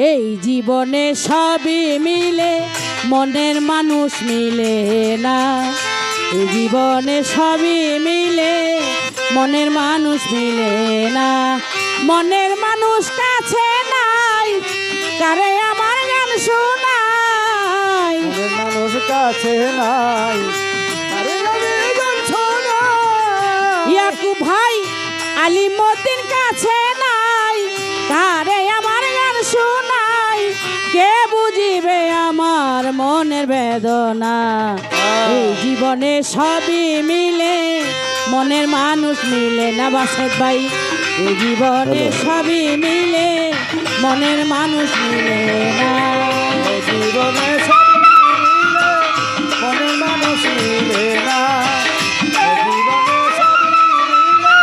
এই জীবনে সবই মিলে মনের মানুষ মিলে না। এই জীবনে সবই মিলে মনের মানুষ মিলে না। মনের মানুষ কাছে নাই, কারে আমার গান শোনাই। মনের মানুষ কাছে নাই, কারে আমার গান শোনাই। ইয়াকুব ভাই আলিমউদ্দিন কাছে নাই, কারে আমার গান শোনাই। কে বুঝিবে আমার মনের বেদনা। এই জীবনে সবই মিলে মনের মানুষ মিলে না। বাসত ভাই এই জীবনে সবই মিলে মনের মানুষ মিলে না। এই জীবনে সবই মিলে মনের মানুষ মিলে না। এই জীবনে সবই মিলে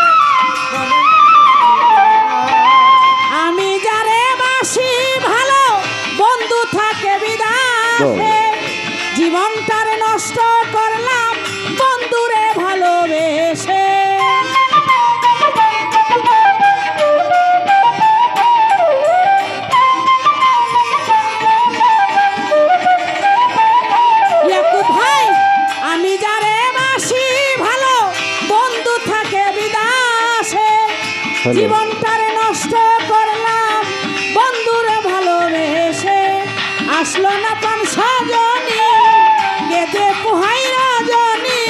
মনের মানুষ মিলে না। আমি যারে বাসি ভালো বন্ধু থাকে বিদাসে, জীবনটারে নষ্ট করলাম বন্ধুরে ভালোবেসে। ইয়াকুব ভাই আমি যারে বাসি ভালো বন্ধু থাকে বিদাসে, জীবনটারে নষ্ট করলাম বন্ধুরে ভালোবেসে। আসলো না প্রাণ সজনী কেঁদে পোহাই রজনী।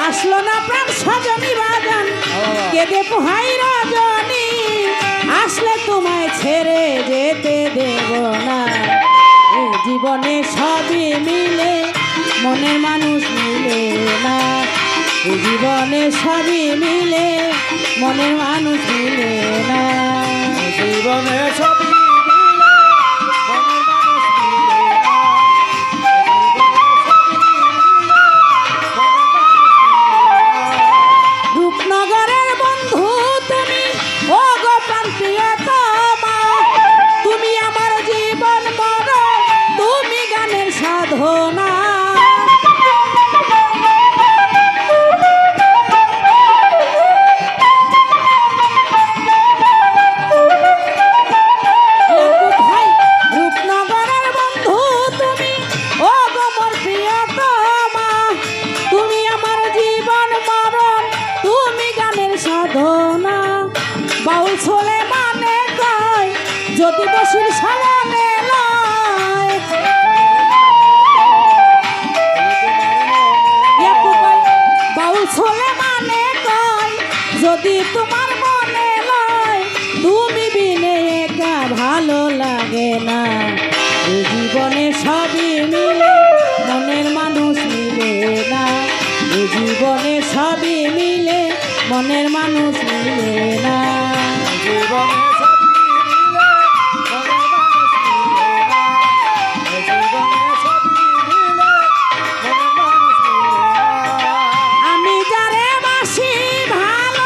আসলো না প্রাণ সজনী বাজান কেঁদে পোহাই রজনী। আসলে তোমায় ছেড়ে যেতে দেব না। এই জীবনে সবই মিলে মনের মানুষ মিলে না। এই জীবনে সবই মিলে মনের মানুষ মিলে না। এই জীবনে সবই মিলে মনের মানুষ মিলে না। রূপনগরের বন্ধু তুমি, ও গো প্রান্তীয়তমা, তুমি আমার জীবন মরণ, তুমি গানের সাধনা। ভাই রূপনগরের বন্ধু তুমি, ও গো মোর প্রিয়তমা, তুমি আমার জীবন মরণ, তুমি গানের সাধনা। বাউল ছোলে মানে কয় যদি বসির সামনে লয়। বাউল ছোলে মানে কয় যদি তোমার মনে লয়, তুমি বিনে একা ভালো লাগে না। এই জীবনে সবই মিলে মনের মানুষ মিলে না। এই জীবনে সবই মিলে মনের মানুষ মিলে না। জীবনে সবই মিলে মনের মানুষ মিলে না। এই জীবনে সবই মিলে মনের মানুষ মিলে না। আমি যারে বাসি ভালো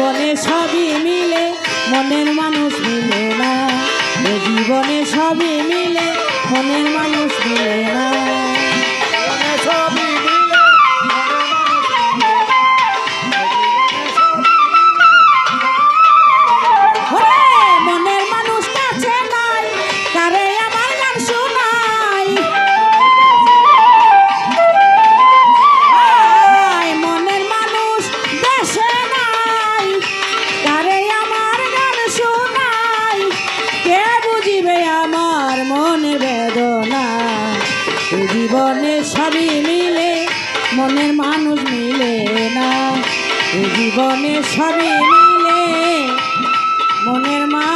জীবনে সবই মিলে মনের মানুষ মিলে না এ জীবনে সবই মিলে মনের মানুষ মিলে না জীবনে সবই মিলে মনের মানুষ মিলে না। জীবনে সবই ওরে মনের মানুষ কাছে নাই কারে আমার গান শোনাই আয় মনের মানুষ দেশে নাই কারে আমার গান শোনাই কে বুঝিবে আমার মনের বেদনা এই জীবনে সবই মিলে মনের মানুষ মিলে না এই জীবনে সবই মিলে মনের মা